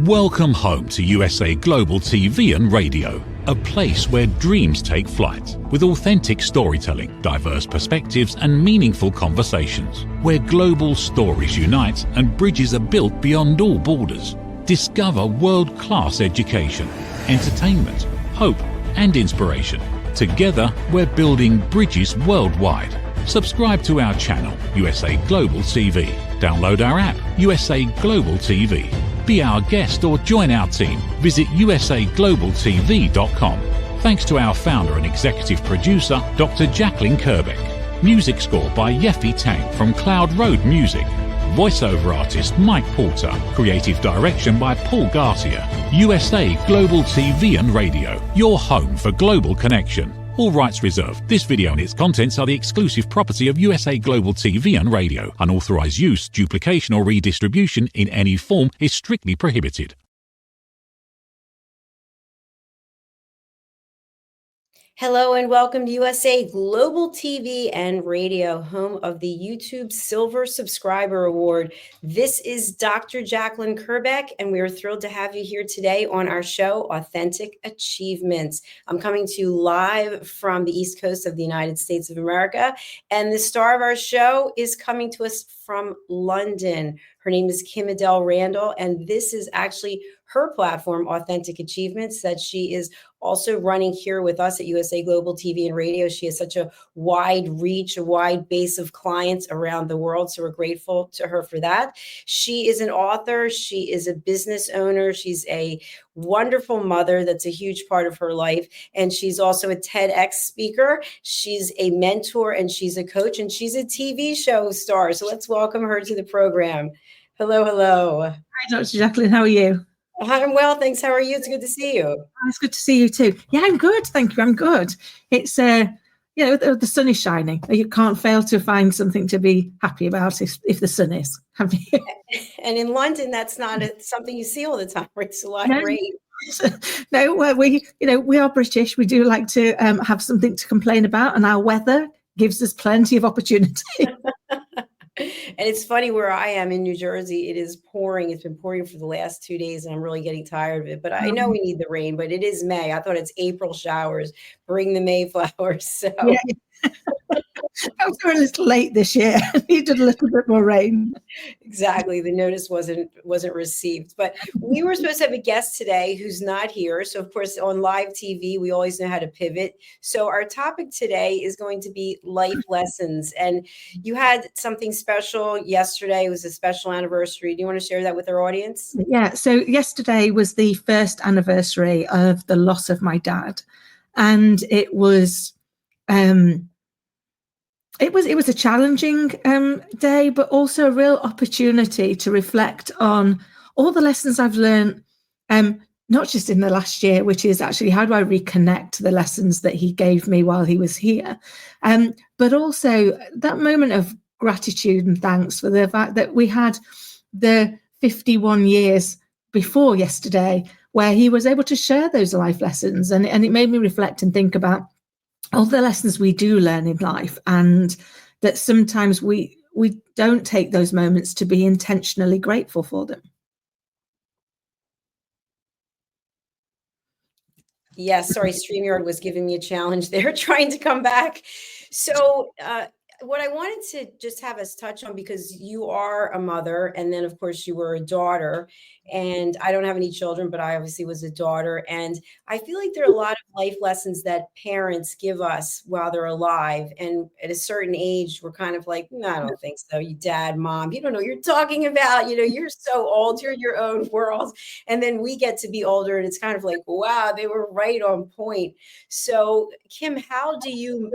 Welcome home to USA Global TV and Radio, a place where dreams take flight, with authentic storytelling, diverse perspectives and meaningful conversations, where global stories unite and bridges are built beyond all borders. Discover world-class education, entertainment, hope and inspiration. Together, we're building bridges worldwide. Subscribe to our channel, USA Global TV. Download our app, USA Global TV. Be our guest or join our team. Visit usaglobaltv.com. Thanks to our founder and executive producer, Dr. Jacalyn Kerbeck. Music score by Yeffy Tang from Cloud Road Music. Voiceover artist Mike Porter. Creative direction by Paul Garcia. USA Global TV and Radio, your home for global connection. All rights reserved. This video and its contents are the exclusive property of USA Global TV and Radio. Unauthorized use, duplication or redistribution in any form is strictly prohibited. Hello and welcome to USA Global TV and Radio, home of the YouTube Silver Subscriber Award. This is Dr. Jacalyn Kerbeck, and we are thrilled to have you here today on our show, Authentic Achievements. I'm coming to you live from the East Coast of the United States of America, and the star of our show is coming to us from London. Her name is KIM-ADELE Randall, and this is actually her platform, Authentic Achievements, that she is also running here with us at USA Global TV and Radio. She has such a wide reach, a wide base of clients around the world. So we're grateful to her for that. She is an author. She is a business owner. She's a wonderful mother. That's a huge part of her life. And she's also a TEDx speaker. She's a mentor and she's a coach and she's a TV show star. So let's welcome her to the program. Hello, hello. Hi, Dr. Jacalyn. How are you? I'm well, thanks. How are you? It's good to see you. It's good to see you too. Yeah, I'm good. Thank you. I'm good. It's, the sun is shining. You can't fail to find something to be happy about if the sun is. Have you? And in London, that's not something you see all the time. It's a lot of rain. No, well, we are British. We do like to have something to complain about, and our weather gives us plenty of opportunity. And it's funny where I am in New Jersey, it is pouring. It's been pouring for the last 2 days and I'm really getting tired of it, but I know we need the rain, but it is May. I thought it's April showers, bring the Mayflowers. So yeah. I was a little late this year. I needed a little bit more rain. Exactly. The notice wasn't received. But we were supposed to have a guest today who's not here. So, of course, on live TV, we always know how to pivot. So our topic today is going to be life lessons. And you had something special yesterday. It was a special anniversary. Do you want to share that with our audience? Yeah. So yesterday was the first anniversary of the loss of my dad. And it was... It was a challenging day, but also a real opportunity to reflect on all the lessons I've learned, not just in the last year, which is actually how do I reconnect the lessons that he gave me while he was here, but also that moment of gratitude and thanks for the fact that we had the 51 years before yesterday where he was able to share those life lessons, and it made me reflect and think about all the lessons we do learn in life, and that sometimes we don't take those moments to be intentionally grateful for them. Yes, sorry, StreamYard was giving me a challenge there, trying to come back. So what I wanted to just have us touch on, because you are a mother, and then of course you were a daughter, and I don't have any children, but I obviously was a daughter. And I feel like there are a lot of life lessons that parents give us while they're alive. And at a certain age, we're kind of like, no, I don't think so. You dad, mom, you don't know what you're talking about. You're so old, you're in your own world. And then we get to be older and it's kind of like, wow, they were right on point. So Kim, how do you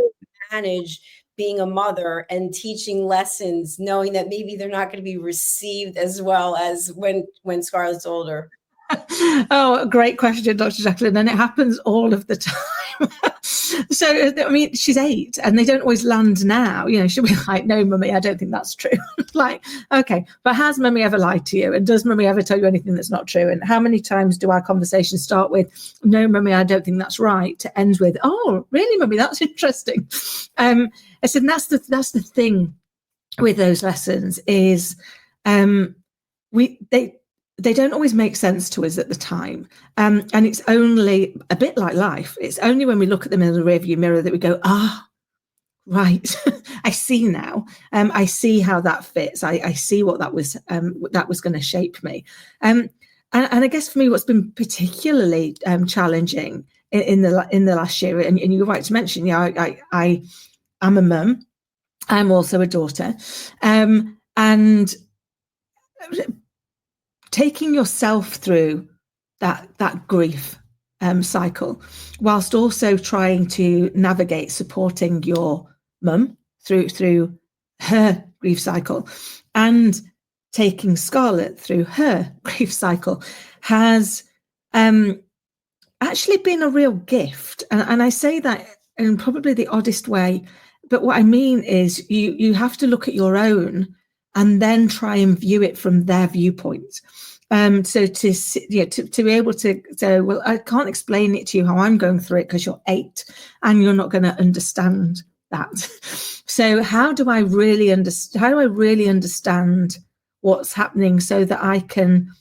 manage being a mother and teaching lessons, knowing that maybe they're not going to be received as well as when Scarlett's older? Oh, great question, Dr. Jacalyn. And it happens all of the time. So, I mean, she's 8 and they don't always land now. She'll be like, no, mummy, I don't think that's true. Like, okay, but has mummy ever lied to you? And does mummy ever tell you anything that's not true? And how many times do our conversations start with, no, mummy, I don't think that's right, to end with, oh, really, mummy, that's interesting. I said, and that's the thing with those lessons is they don't always make sense to us at the time. And it's only a bit like life. It's only when we look at them in the rearview mirror that we go, right, I see now. I see how that fits. I see what that was going to shape me. And I guess for me, what's been particularly challenging in the last year, and you're right to mention, I am a mum. I'm also a daughter, and taking yourself through that grief cycle, whilst also trying to navigate supporting your mum through her grief cycle, and taking Scarlett through her grief cycle, has actually been a real gift. And I say that in probably the oddest way, but what I mean is you have to look at your own and then try and view it from their viewpoint. So to be able to say, well, I can't explain it to you how I'm going through it because you're 8 and you're not going to understand that. So how do I really understand what's happening so that I can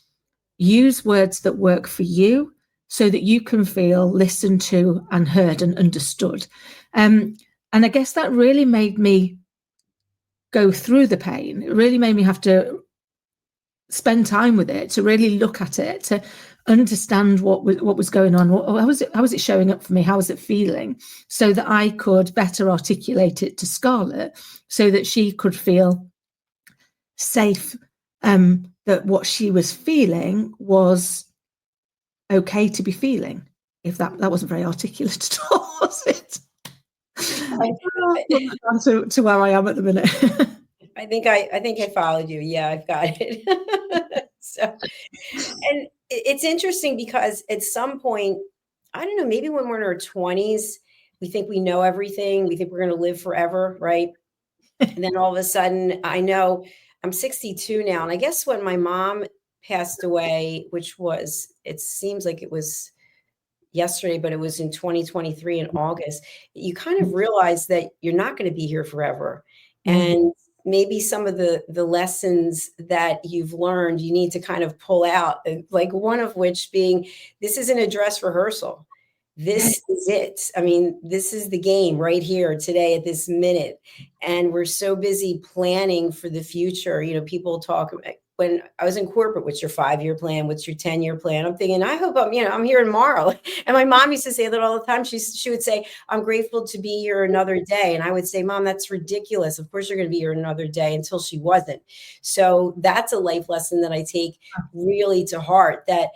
use words that work for you so that you can feel listened to and heard and understood? And I guess that really made me go through the pain. It really made me have to spend time with it, to really look at it, to understand what was going on. How was it showing up for me? How was it feeling? So that I could better articulate it to Scarlett, so that she could feel safe, that what she was feeling was okay to be feeling. If that wasn't very articulate at all, was it? To where I am at the minute. I think I followed you. Yeah, I've got it. So, and it's interesting because at some point, I don't know, maybe when we're in our 20s, we think we know everything. We think we're going to live forever, right? And then all of a sudden, I know I'm 62 now. And I guess when my mom passed away, which was, it seems like it was yesterday, but it was in 2023 in August, you kind of realize that you're not going to be here forever. And maybe some of the lessons that you've learned, you need to kind of pull out, like one of which being, this isn't a dress rehearsal. This is it. I mean, this is the game right here today at this minute. And we're so busy planning for the future. You know, people talk, when I was in corporate, what's your 5-year plan? What's your 10-year plan? I'm thinking, I hope I'm here tomorrow. And my mom used to say that all the time. She would say, I'm grateful to be here another day. And I would say, Mom, that's ridiculous. Of course you're going to be here another day, until she wasn't. So that's a life lesson that I take really to heart, that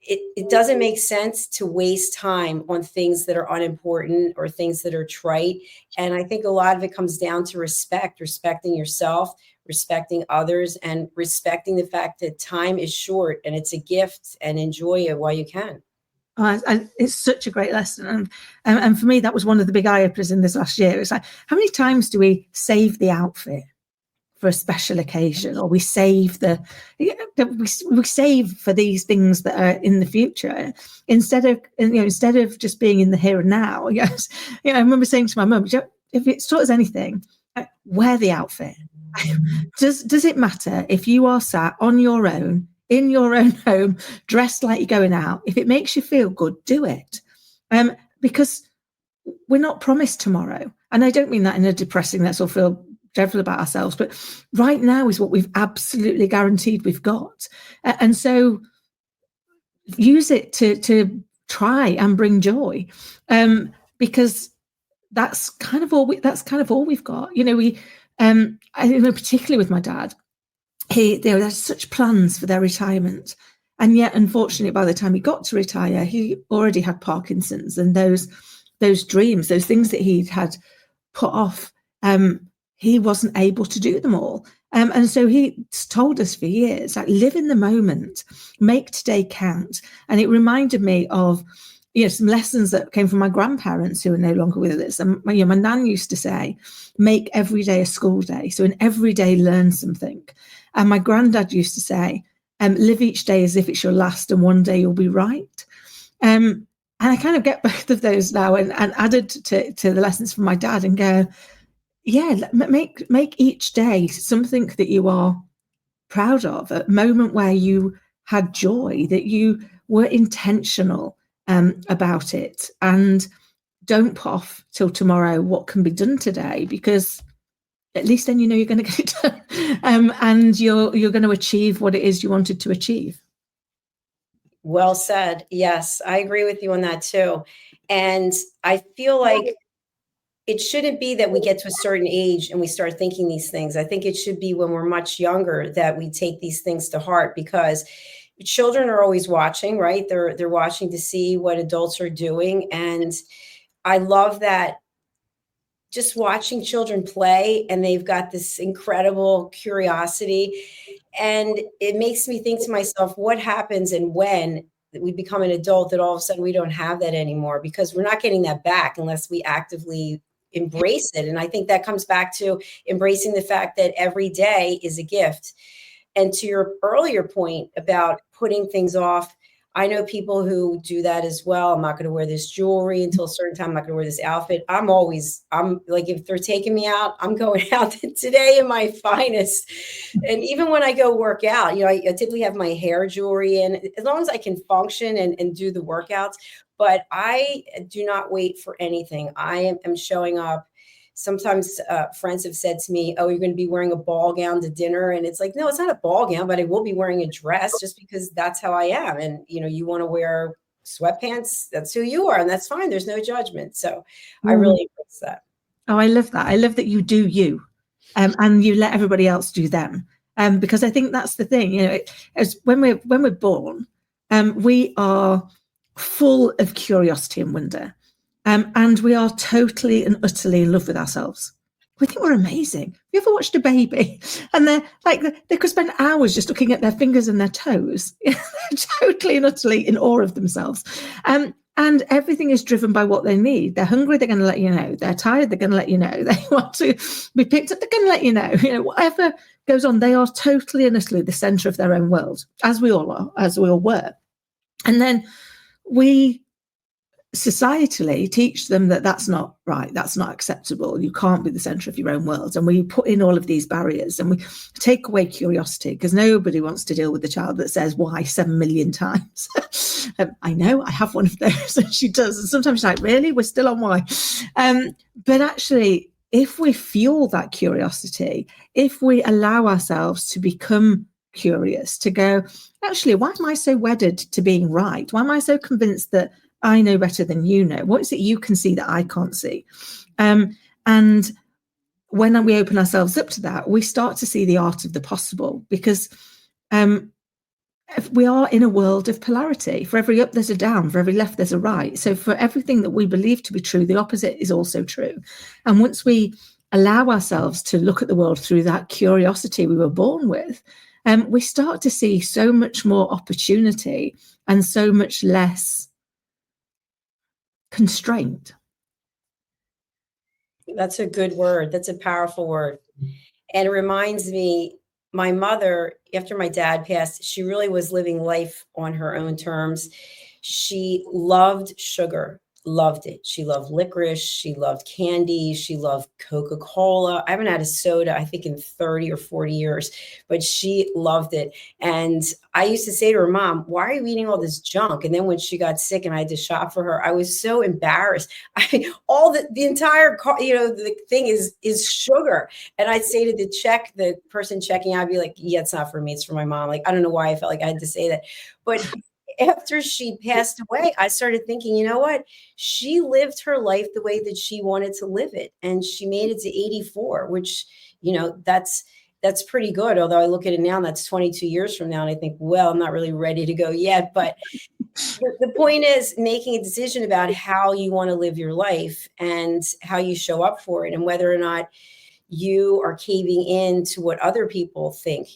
it doesn't make sense to waste time on things that are unimportant or things that are trite. And I think a lot of it comes down to respecting yourself, respecting others, and respecting the fact that time is short and it's a gift, and enjoy it while you can. It's such a great lesson. And for me, that was one of the big eye-openers in this last year. It's like, how many times do we save the outfit for a special occasion, or we save we save for these things that are in the future, instead of just being in the here and now? Yes. I remember saying to my mum, if it's taught us anything, wear the outfit. Does it matter if you are sat on your own in your own home, dressed like you're going out? If it makes you feel good, do it. Because we're not promised tomorrow. And I don't mean that in a depressing, let's all feel dreadful about ourselves, but right now is what we've absolutely guaranteed we've got. And so use it to try and bring joy, because that's kind of all we've got. I know, particularly with my dad, they had such plans for their retirement, and yet unfortunately by the time he got to retire, he already had Parkinson's, and those dreams, those things that he'd had put off, he wasn't able to do them all. And so he told us for years, like, live in the moment, make today count. And it reminded me of some lessons that came from my grandparents, who are no longer with us. And my nan used to say, make every day a school day. So in every day, learn something. And my granddad used to say, live each day as if it's your last, and one day you'll be right. And I kind of get both of those now, and added to the lessons from my dad, and go, make each day something that you are proud of, a moment where you had joy, that you were intentional about it, and don't put off till tomorrow what can be done today, because at least then you know you're going to get it done, and you're going to achieve what it is you wanted to achieve. Well said. Yes, I agree with you on that too. And I feel like it shouldn't be that we get to a certain age and we start thinking these things. I think it should be when we're much younger that we take these things to heart, because children are always watching, right? They're watching to see what adults are doing. And I love that, just watching children play, and they've got this incredible curiosity. And it makes me think to myself, what happens and when we become an adult that all of a sudden we don't have that anymore, because we're not getting that back unless we actively embrace it. And I think that comes back to embracing the fact that every day is a gift. And to your earlier point about putting things off, I know people who do that as well. I'm not going to wear this jewelry until a certain time. I'm not going to wear this outfit. I'm like, if they're taking me out, I'm going out today in my finest. And even when I go work out, I typically have my hair jewelry in, as long as I can function and do the workouts. But I do not wait for anything. I am showing up. Sometimes friends have said to me, oh, you're going to be wearing a ball gown to dinner. And it's like, no, it's not a ball gown, but I will be wearing a dress just because that's how I am. And, you want to wear sweatpants, that's who you are. And that's fine. There's no judgment. So I really embrace that. Oh, I love that. I love that you do you, and you let everybody else do them. Because I think that's the thing, as when we're born, we are full of curiosity and wonder. And we are totally and utterly in love with ourselves. We think we're amazing. Have you ever watched a baby and they're like, they could spend hours just looking at their fingers and their toes. They're totally and utterly in awe of themselves. And everything is driven by what they need. They're hungry, they're going to let you know. They're tired, they're going to let you know. They want to be picked up, they're going to let you know. Whatever goes on, they are totally and utterly the center of their own world, as we all are, as we all were. And then we societally teach them that that's not right, that's not acceptable, you can't be the center of your own world, and we put in all of these barriers, and we take away curiosity, because nobody wants to deal with the child that says why 7 million times. I know, I have one of those, and she does, and sometimes she's like, really, we're still on why? But actually, if we fuel that curiosity, if we allow ourselves to become curious, to go, actually, why am I so wedded to being right? Why am I so convinced that I know better than you know? What is it you can see that I can't see? And when we open ourselves up to that, we start to see the art of the possible, because we are in a world of polarity. For every up, there's a down. For every left, there's a right. So for everything that we believe to be true, the opposite is also true. And once we allow ourselves to look at the world through that curiosity we were born with, we start to see so much more opportunity and so much less constraint. That's a good word. That's a powerful word. And it reminds me, my mother, after my dad passed, she really was living life on her own terms. She loved sugar, loved it. She loved licorice. She loved candy. She loved Coca-Cola. I haven't had a soda, I think, in 30 or 40 years, but she loved it. And I used to say to her, Mom, why are you eating all this junk? And then when she got sick and I had to shop for her, I was so embarrassed. All the entire car, the thing is sugar. And I'd say to the person checking out, I'd be like, yeah, it's not for me. It's for my mom. Like, I don't know why I felt like I had to say that. But after she passed away, I started thinking, you know what? She lived her life the way that she wanted to live it. And she made it to 84, which, that's pretty good. Although I look at it now, and that's 22 years from now. And I think, well, I'm not really ready to go yet. But the point is making a decision about how you want to live your life and how you show up for it, and whether or not you are caving in to what other people think.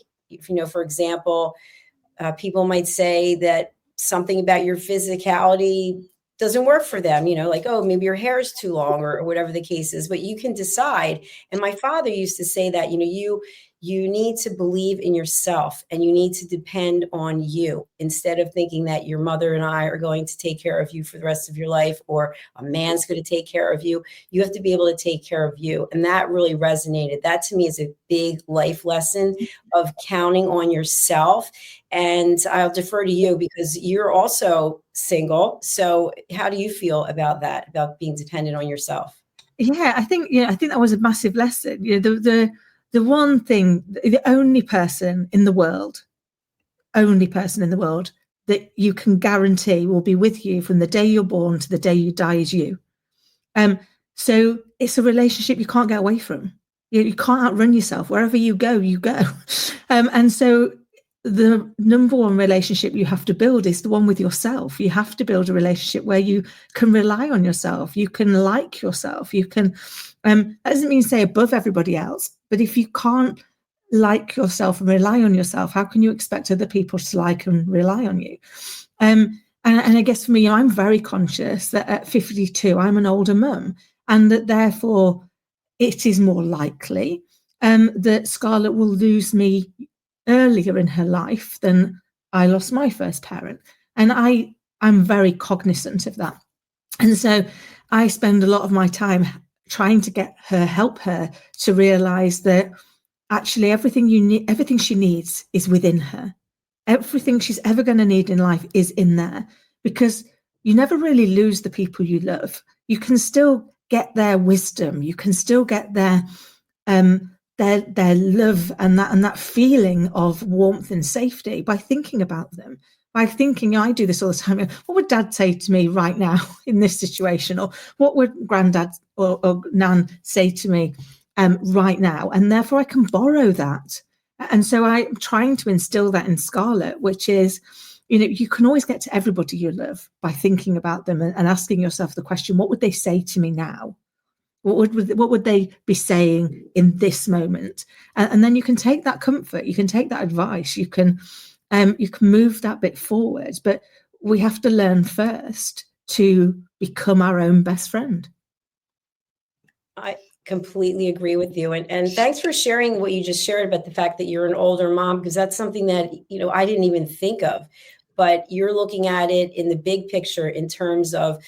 For example, people might say that something about your physicality doesn't work for them, like, oh, maybe your hair is too long or whatever the case is, but you can decide. And my father used to say that, you need to believe in yourself and you need to depend on you, instead of thinking that your mother and I are going to take care of you for the rest of your life, or a man's going to take care of you. You have to be able to take care of you. And that really resonated. That to me is a big life lesson of counting on yourself And I'll defer to you because you're also single. So how do you feel about that, about being dependent on yourself? Yeah, I think that was a massive lesson. The one thing, the only person in the world that you can guarantee will be with you from the day you're born to the day you die is you. So it's a relationship you can't get away from. You can't outrun yourself. Wherever you go, you go. And so the number one relationship you have to build is the one with yourself. You have to build a relationship where you can rely on yourself. You can like yourself. You can, that doesn't mean say above everybody else, but if you can't like yourself and rely on yourself, how can you expect other people to like and rely on you? And I guess for me, I'm very conscious that at 52, I'm an older mum, and that therefore it is more likely that Scarlett will lose me earlier in her life than I lost my first parent. And I'm very cognizant of that. And so I spend a lot of my time trying to help her to realize that actually everything she needs is within her. Everything she's ever going to need in life is in there, because you never really lose the people you love. You can still get their wisdom. You can still get their love and that feeling of warmth and safety by thinking about them. By thinking, I do this all the time. What would Dad say to me right now in this situation? Or what would Granddad or Nan say to me right now? And therefore I can borrow that. And so I'm trying to instill that in Scarlett, which is, you can always get to everybody you love by thinking about them and asking yourself the question, what would they say to me now? What would they be saying in this moment? And then you can take that comfort, you can take that advice, you can move that bit forward. But we have to learn first to become our own best friend. I completely agree with you. And thanks for sharing what you just shared about the fact that you're an older mom, because that's something that, I didn't even think of. But you're looking at it in the big picture in terms of,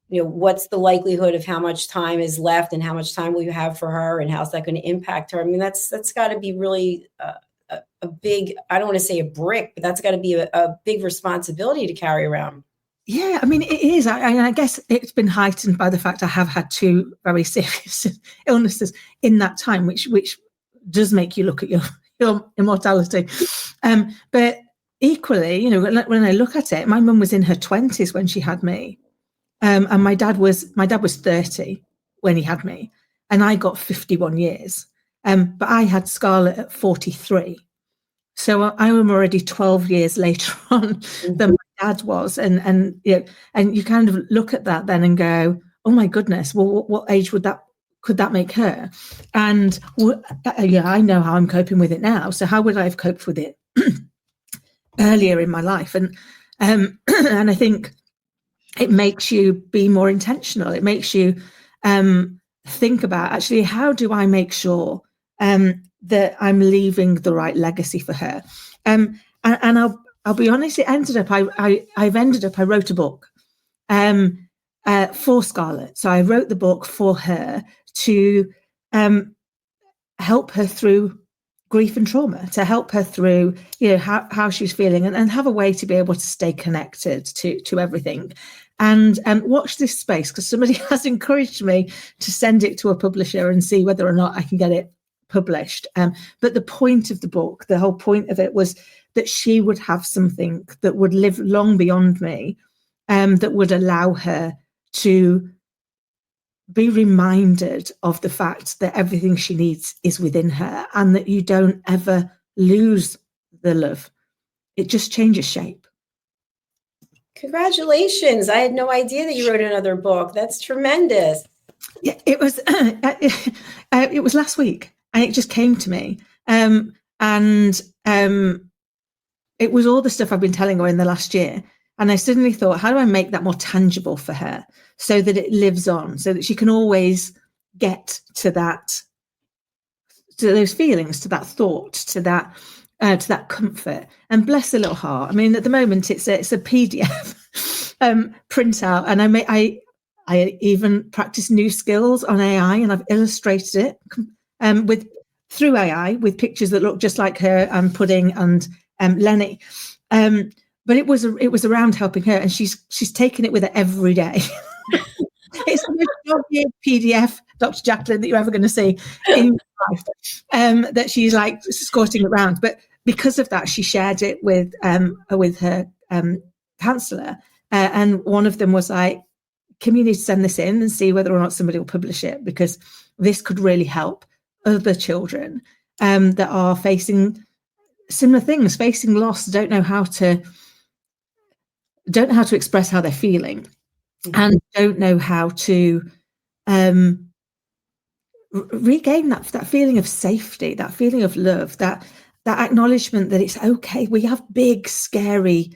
what's the likelihood of how much time is left and how much time will you have for her and how's that going to impact her? I mean, that's got to be really a big, I don't want to say a brick, but that's got to be a big responsibility to carry around. Yeah, I mean, it is. I guess it's been heightened by the fact I have had two very serious illnesses in that time, which does make you look at your immortality. But equally, when I look at it, my mum was in her 20s when she had me. And my dad was 30 when he had me, and I got 51 years. But I had Scarlett at 43. So I am already 12 years later on than my dad was. And you kind of look at that then and go, oh my goodness, well, what age could that make her? And I know how I'm coping with it now. So how would I have coped with it earlier in my life? And I think it makes you be more intentional. It makes you think about, actually, how do I make sure that I'm leaving the right legacy for her? And I'll be honest, it ended up, I wrote a book for Scarlett. So I wrote the book for her to help her through grief and trauma, to help her through, how she's feeling and have a way to be able to stay connected to everything. And watch this space, because somebody has encouraged me to send it to a publisher and see whether or not I can get it published. But the point of the book, the whole point of it, was that she would have something that would live long beyond me, that would allow her to be reminded of the fact that everything she needs is within her, and that you don't ever lose the love. It just changes shape. Congratulations. I had no idea that you wrote another book. That's tremendous. Yeah, it was last week, and it just came to me. And it was all the stuff I've been telling her in the last year. And I suddenly thought, how do I make that more tangible for her so that it lives on, so that she can always get to those feelings, to that thought, to that comfort. And bless her little heart. I mean, at the moment it's a PDF printout, and I even practice new skills on AI, and I've illustrated it through AI with pictures that look just like her and Pudding and Lenny. But it was around helping her, and she's taken it with her every day. It's the most dog-eared PDF, Dr. Jacalyn, that you're ever going to see in your life. That she's like escorting around, but because of that, she shared it with her counsellor, and one of them was like, "Kim, you need to send this in and see whether or not somebody will publish it, because this could really help other children that are facing similar things, facing loss, don't know how to express how they're feeling, and don't know how to regain that feeling of safety, that feeling of love, that acknowledgement that it's okay. We have big, scary,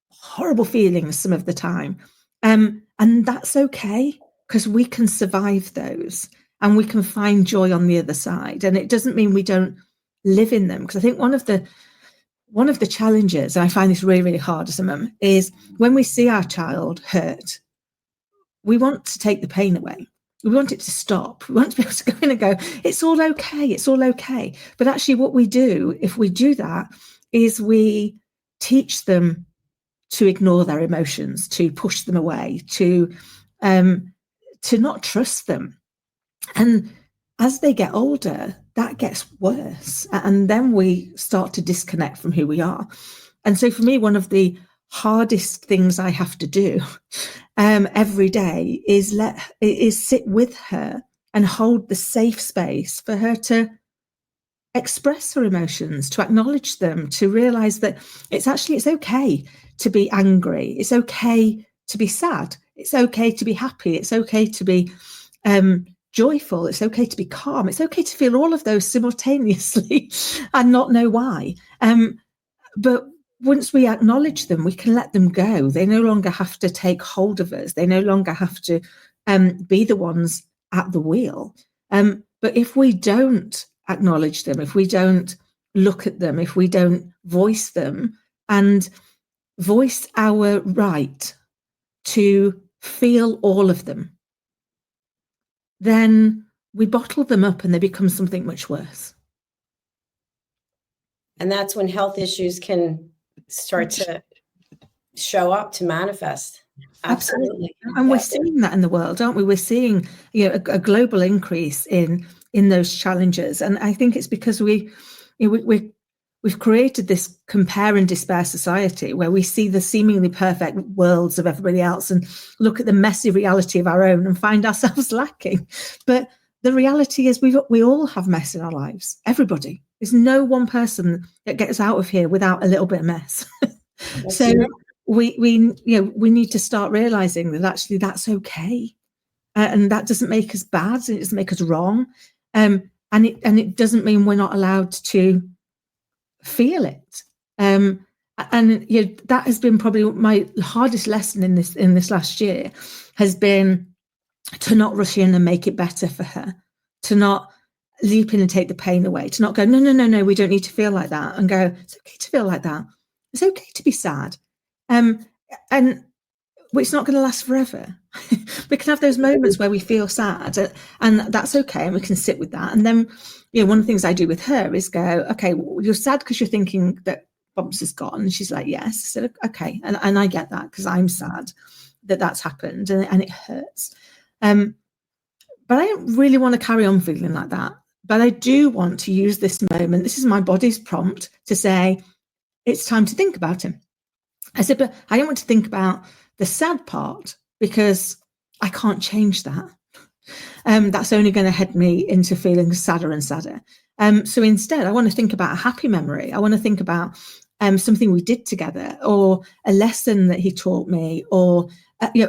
horrible feelings some of the time, and that's okay, because we can survive those and we can find joy on the other side. And it doesn't mean we don't live in them, because I think one of the challenges, and I find this really, really hard as a mum, is when we see our child hurt, we want to take the pain away. We want it to stop. We want to be able to go in and go, it's all okay, it's all okay. But actually what we do, if we do that, is we teach them to ignore their emotions, to push them away, to not trust them. And as they get older, that gets worse. And then we start to disconnect from who we are. And so for me, one of the hardest things I have to do every day is sit with her and hold the safe space for her to express her emotions, to acknowledge them, to realize that it's okay to be angry. It's okay to be sad. It's okay to be happy. It's okay to be joyful. It's okay to be calm. It's okay to feel all of those simultaneously and not know why. But once we acknowledge them, we can let them go. They no longer have to take hold of us. They no longer have to be the ones at the wheel. But if we don't acknowledge them, if we don't look at them, if we don't voice them and voice our right to feel all of them, then we bottle them up and they become something much worse. And that's when health issues can start to show up, to manifest. Absolutely. And we're seeing that in the world, aren't we? We're seeing, a global increase in those challenges. And I think it's because we've created this compare and despair society where we see the seemingly perfect worlds of everybody else and look at the messy reality of our own and find ourselves lacking. But the reality is we all have mess in our lives. Everybody. There's no one person that gets out of here without a little bit of mess. So we need to start realizing that actually that's okay, and that doesn't make us bad, and it doesn't make us wrong, and it doesn't mean we're not allowed to feel it. And that has been probably my hardest lesson in this last year, has been to not rush in and make it better for her, to not leap in and take the pain away, to not go, no, we don't need to feel like that, and go, it's okay to feel like that. It's okay to be sad. And it's not going to last forever. We can have those moments where we feel sad, and that's okay, and we can sit with that. And then, one of the things I do with her is go, okay, well, you're sad because you're thinking that Bumps is gone. And she's like, yes. I said, okay. And I get that, because I'm sad that that's happened, and it hurts. But I don't really want to carry on feeling like that. But I do want to use this moment. This is my body's prompt to say, it's time to think about him. I said, but I don't want to think about the sad part, because I can't change that. That's only going to head me into feeling sadder and sadder. So instead, I want to think about a happy memory. I want to think about something we did together, or a lesson that he taught me, or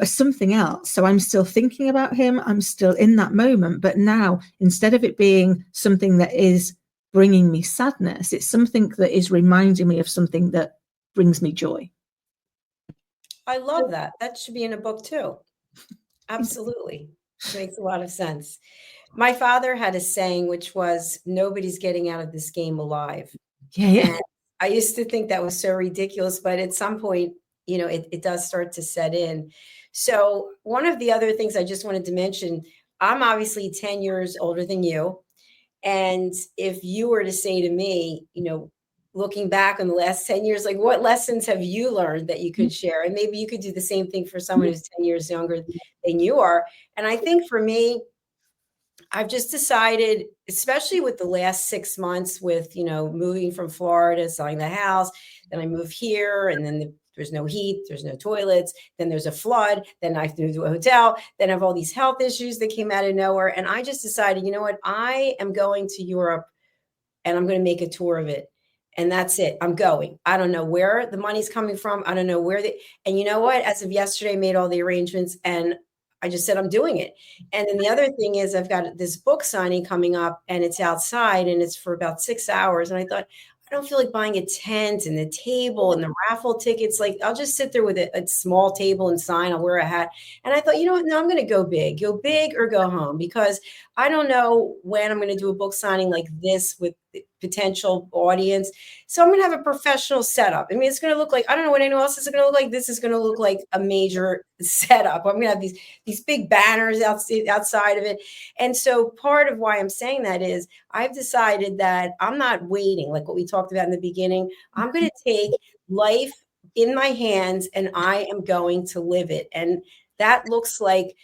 something else. So I'm still thinking about him. I'm still in that moment. But now, instead of it being something that is bringing me sadness, it's something that is reminding me of something that brings me joy. I love that. That should be in a book too. Absolutely. Makes a lot of sense. My father had a saying, which was, nobody's getting out of this game alive. Yeah. And I used to think that was so ridiculous, but at some point, it does start to set in. So one of the other things I just wanted to mention, I'm obviously 10 years older than you. And if you were to say to me, looking back on the last 10 years, like what lessons have you learned that you could share? And maybe you could do the same thing for someone who's 10 years younger than you are. And I think for me, I've just decided, especially with the last 6 months with, moving from Florida, selling the house, then I move here and then there's no heat, there's no toilets, then there's a flood, then I have to do a hotel, then I have all these health issues that came out of nowhere. And I just decided, you know what, I am going to Europe and I'm going to make a tour of it. And that's it. I'm going. I don't know where the money's coming from. I don't know and you know what, as of yesterday, I made all the arrangements and I just said, I'm doing it. And then the other thing is I've got this book signing coming up and it's outside and it's for about 6 hours. And I thought, I don't feel like buying a tent and the table and the raffle tickets. Like I'll just sit there with a small table and sign. I'll wear a hat. And I thought, you know what? No, I'm going to go big or go home, because I don't know when I'm going to do a book signing like this with potential audience. So I'm going to have a professional setup. I mean, it's going to look like, I don't know what anyone else is going to look like. This is going to look like a major setup. I'm going to have these big banners outside of it. And so part of why I'm saying that is I've decided that I'm not waiting, like what we talked about in the beginning. I'm going to take life in my hands and I am going to live it. And that looks like,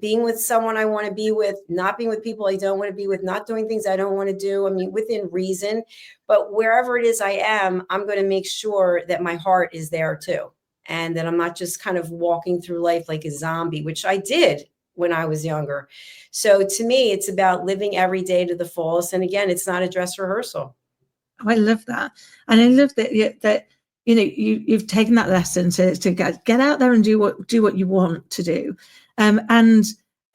being with someone I want to be with, not being with people I don't want to be with, not doing things I don't want to do. I mean, within reason, but wherever it is I am, I'm going to make sure that my heart is there too. And that I'm not just kind of walking through life like a zombie, which I did when I was younger. So to me, it's about living every day to the fullest. And again, it's not a dress rehearsal. Oh, I love that. And I love that you've taken that lesson to get out there and do what you want to do. And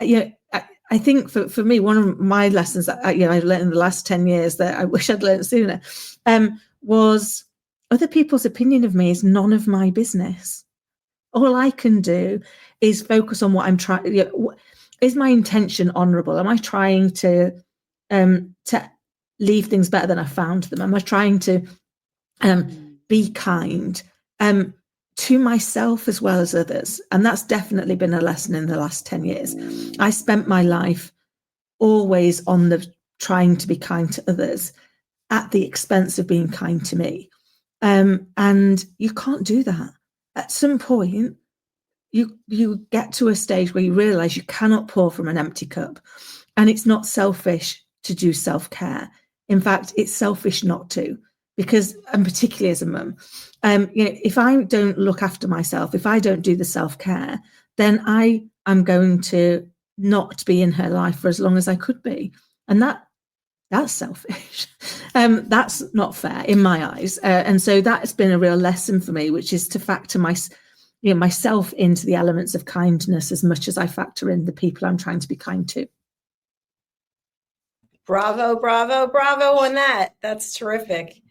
I think for me, one of my lessons that I've learned in the last 10 years that I wish I'd learned sooner was other people's opinion of me is none of my business. All I can do is focus on what I'm trying. Is my intention honorable? Am I trying to leave things better than I found them? Am I trying to be kind to myself as well as others? And that's definitely been a lesson in the last 10 years. I spent my life always on the trying to be kind to others at the expense of being kind to me. And you can't do that. At some point, you get to a stage where you realize you cannot pour from an empty cup. And it's not selfish to do self-care. In fact, it's selfish not to. Because, and particularly as a mum, if I don't look after myself, if I don't do the self-care, then I am going to not be in her life for as long as I could be. And that's selfish. That's not fair in my eyes. And so that's been a real lesson for me, which is to factor myself into the elements of kindness as much as I factor in the people I'm trying to be kind to. Bravo, bravo, bravo on that. That's terrific.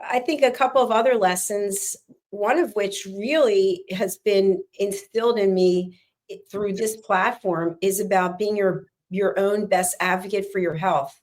I think a couple of other lessons, one of which really has been instilled in me through this platform, is about being your own best advocate for your health.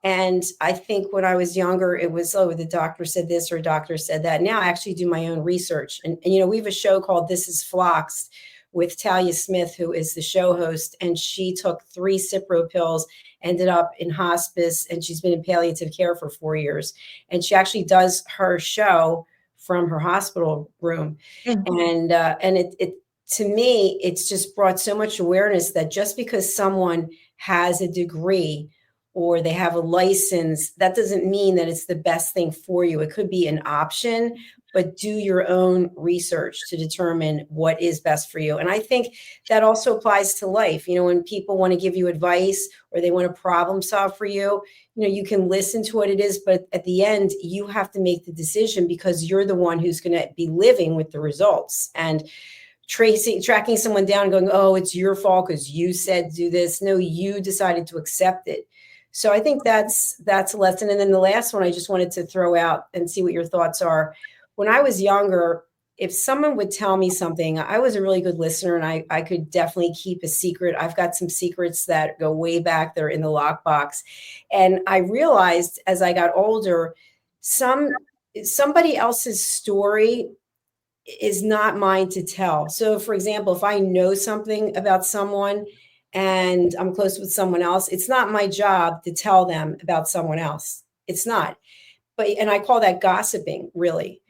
And I think when I was younger, it was, the doctor said this or doctor said that. Now I actually do my own research. And we have a show called This Is Phlox with Talia Smith, who is the show host. And she took 3 Cipro pills, ended up in hospice, and she's been in palliative care for 4 years. And she actually does her show from her hospital room. Mm-hmm. And it to me, it's just brought so much awareness that just because someone has a degree or they have a license, that doesn't mean that it's the best thing for you. It could be an option, but do your own research to determine what is best for you. And I think that also applies to life. When people want to give you advice or they want to problem solve for you, you can listen to what it is, but at the end, you have to make the decision because you're the one who's going to be living with the results. And tracking someone down and going, oh, it's your fault because you said do this. No, you decided to accept it. So I think that's a lesson. And then the last one I just wanted to throw out and see what your thoughts are. When I was younger, if someone would tell me something, I was a really good listener and I could definitely keep a secret. I've got some secrets that go way back there in the lockbox. And I realized as I got older, somebody else's story is not mine to tell. So for example, if I know something about someone and I'm close with someone else, it's not my job to tell them about someone else. It's not. and I call that gossiping, really.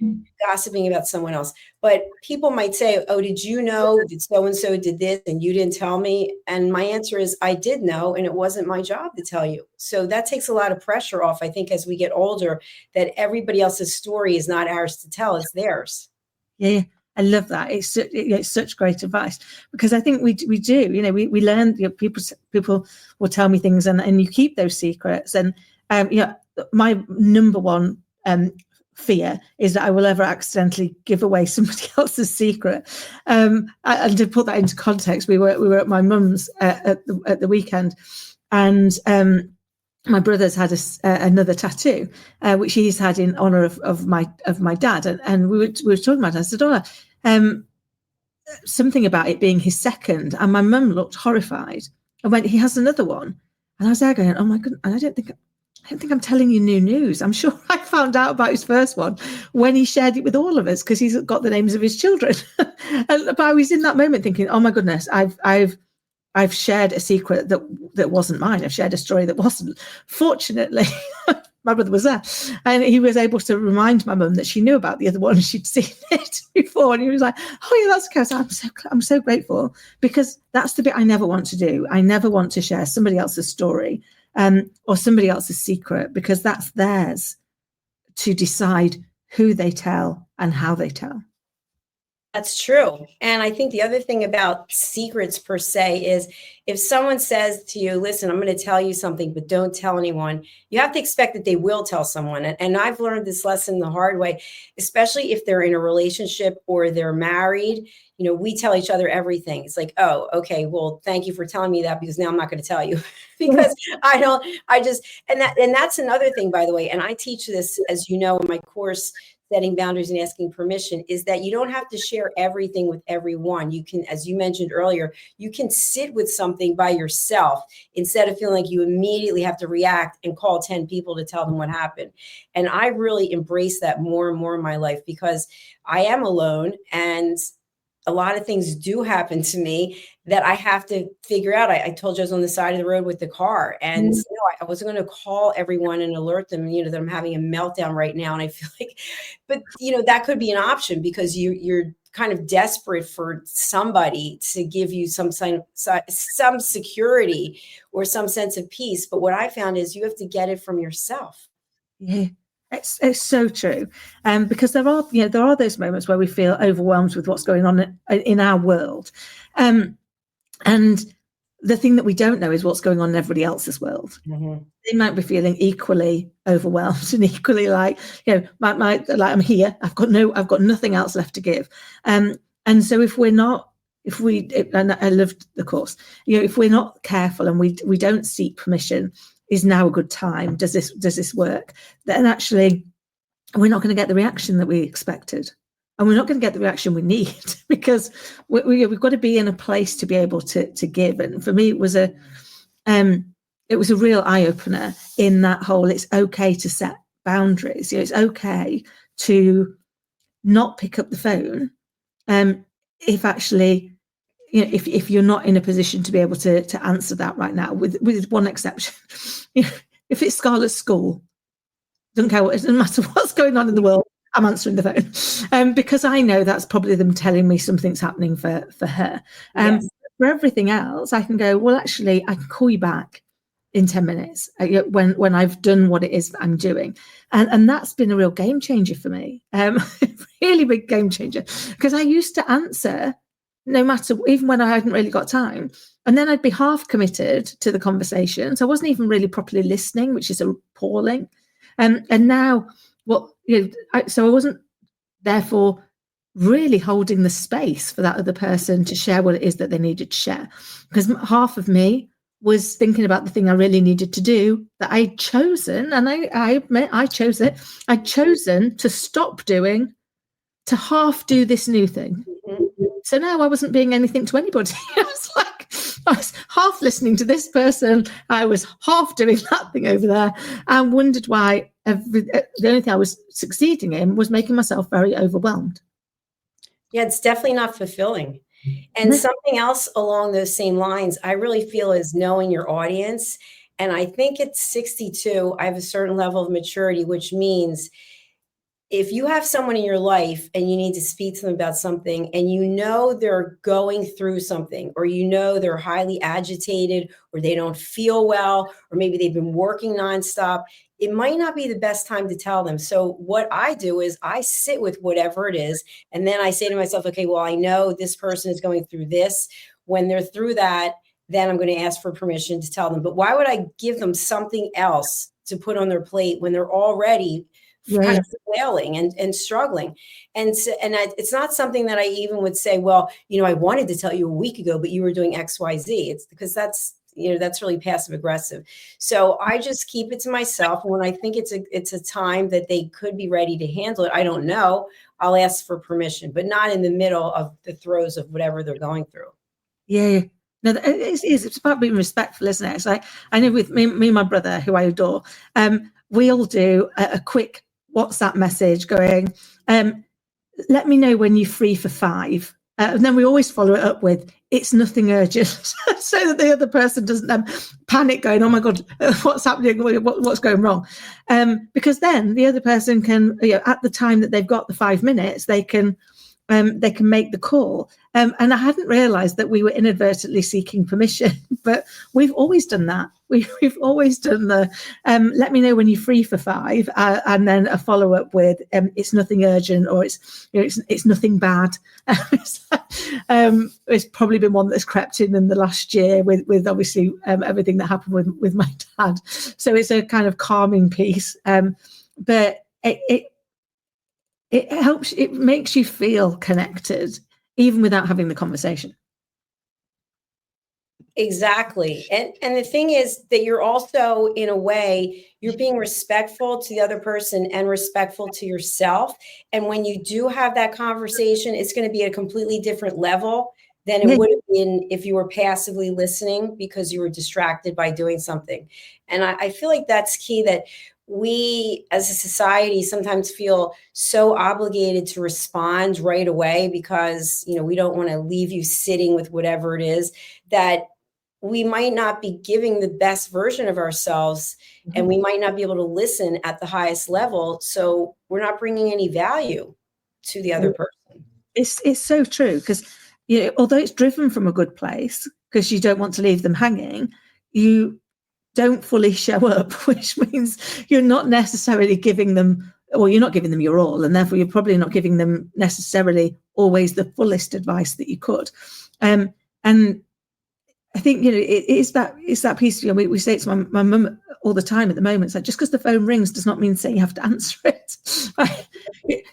Gossiping about someone else. But people might say, oh, did you know that so-and-so did this and you didn't tell me? And my answer is, I did know, and it wasn't my job to tell you. So that takes a lot of pressure off, I think, as we get older, that everybody else's story is not ours to tell, it's theirs. Yeah, I love that. It's such great advice, because I think we do, you know, we learn, you know, people will tell me things, and you keep those secrets. And you know, my number one fear is that I will ever accidentally give away somebody else's secret. And to put that into context, we were at my mum's at the weekend, and my brother's had another tattoo, which he's had in honor of my dad, and we were talking about it. I said, oh, something about it being his second, and my mum looked horrified and went, he has another one. And I was there going, oh my goodness, and I don't think I'm telling you new news. I'm sure I found out about his first one when he shared it with all of us, because he's got the names of his children. But I was in that moment thinking, oh my goodness, I've shared a secret that wasn't mine. I've shared a story that wasn't. Fortunately, my brother was there, and he was able to remind my mum that she knew about the other one. She'd seen it before, and he was like, oh yeah, that's okay. I'm so grateful, because that's the bit I never want to do. I never want to share somebody else's story or somebody else's secret, because that's theirs to decide who they tell and how they tell. That's true. And I think the other thing about secrets per se is, if someone says to you, listen, I'm going to tell you something, but don't tell anyone, you have to expect that they will tell someone. And I've learned this lesson the hard way, especially if they're in a relationship or they're married. You know, we tell each other everything. It's like, oh, okay, well, thank you for telling me that, because now I'm not going to tell you because and that's another thing, by the way. And I teach this, as you know, in my course, Setting Boundaries and Asking Permission, is that you don't have to share everything with everyone. You can, as you mentioned earlier, you can sit with something by yourself instead of feeling like you immediately have to react and call 10 people to tell them what happened. And I really embrace that more and more in my life, because I am alone, and a lot of things do happen to me that I have to figure out. I told you I was on the side of the road with the car, and I wasn't going to call everyone and alert them, you know, that I'm having a meltdown right now. And I feel like, but you know, that could be an option, because you're kind of desperate for somebody to give you some security or some sense of peace. But what I found is you have to get it from yourself. Yeah. It's so true, because there are those moments where we feel overwhelmed with what's going on in our world, and the thing that we don't know is what's going on in everybody else's world. Mm-hmm. They might be feeling equally overwhelmed and equally like, you know, like I'm here, I've got nothing else left to give, and so and I loved the course, you know, if we're not careful and we don't seek permission, is now a good time? Does this work? Then actually, we're not going to get the reaction that we expected, and we're not going to get the reaction we need, because we've got to be in a place to be able to give. And for me, it was a real eye opener in that whole. It's okay to set boundaries. You know, it's okay to not pick up the phone, if actually, you know, if you're not in a position to be able to answer that right now, with one exception. You know, if it's Scarlett's school, it doesn't matter what's going on in the world, I'm answering the phone, because I know that's probably them telling me something's happening for her. Yes. For everything else, I can go, well, actually, I can call you back in 10 minutes when I've done what it is that I'm doing. And that's been a real game changer for me, really big game changer, because I used to answer no matter, even when I hadn't really got time. And then I'd be half committed to the conversation. So I wasn't even really properly listening, which is appalling. And now, so I wasn't therefore really holding the space for that other person to share what it is that they needed to share. Because half of me was thinking about the thing I really needed to do that I'd chosen. And I admit I chose it. I'd chosen to stop doing, to half do this new thing. So now I wasn't being anything to anybody. I was half listening to this person. I was half doing that thing over there, and wondered why the only thing I was succeeding in was making myself very overwhelmed. Yeah, it's definitely not fulfilling. And something else along those same lines, I really feel, is knowing your audience And I think at 62, I have a certain level of maturity, which means if you have someone in your life and you need to speak to them about something and you know they're going through something, or you know they're highly agitated, or they don't feel well, or maybe they've been working nonstop, it might not be the best time to tell them. So what I do is I sit with whatever it is, and then I say to myself, okay, well, I know this person is going through this. When they're through that, then I'm going to ask for permission to tell them. But why would I give them something else to put on their plate when they're already kind of flailing and struggling? And so, it's not something that I even would say, well, I wanted to tell you a week ago, but you were doing X, Y, Z. It's because that's really passive aggressive. So I just keep it to myself. When I think it's a time that they could be ready to handle it, I don't know, I'll ask for permission, but not in the middle of the throes of whatever they're going through. Yeah. No, it's about being respectful, isn't it? So I know with me and my brother, who I adore, we'll do a quick WhatsApp message going, let me know when you're free for 5. And then we always follow it up with, it's nothing urgent, so that the other person doesn't panic going, oh my God, what's happening? What's going wrong? Because then the other person can, at the time that they've got the 5 minutes, they can make the call. And I hadn't realized that we were inadvertently seeking permission, but we've always done that. We've always done the let me know when you're free for 5, and then a follow up with it's nothing urgent, or it's nothing bad. It's probably been one that's crept in the last year with obviously everything that happened with my dad. So it's a kind of calming piece, but it helps. It makes you feel connected, even without having the conversation. Exactly. And the thing is that you're also, in a way, you're being respectful to the other person and respectful to yourself. And when you do have that conversation, it's going to be at a completely different level than it would have been if you were passively listening because you were distracted by doing something. And I feel like that's key, that we as a society sometimes feel so obligated to respond right away because, we don't want to leave you sitting with whatever it is, that we might not be giving the best version of ourselves, and we might not be able to listen at the highest level. So we're not bringing any value to the other person. It's so true, because although it's driven from a good place, because you don't want to leave them hanging, you don't fully show up, which means you're not necessarily giving them, or you're not giving them your all, and therefore you're probably not giving them necessarily always the fullest advice that you could. And I think, it's that piece, we say it to my mum all the time at the moment. It's like, just because the phone rings does not mean say you have to answer it. Right?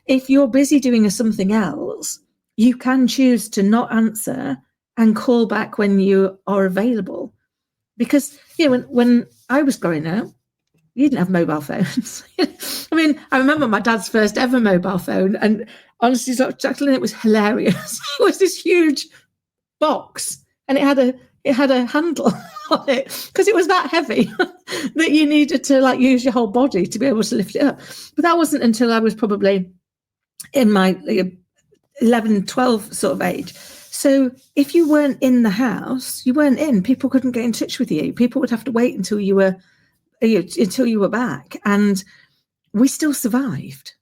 If you're busy doing something else, you can choose to not answer and call back when you are available. Because, when I was growing up, you didn't have mobile phones. I mean, I remember my dad's first ever mobile phone, and honestly, Jacalyn, it was hilarious. It was this huge box, and it had a handle on it because it was that heavy that you needed to use your whole body to be able to lift it up. But that wasn't until I was probably in my 11, 12 sort of age. So if you weren't in the house, you weren't in. People couldn't get in touch with you. People would have to wait until you were back, and we still survived.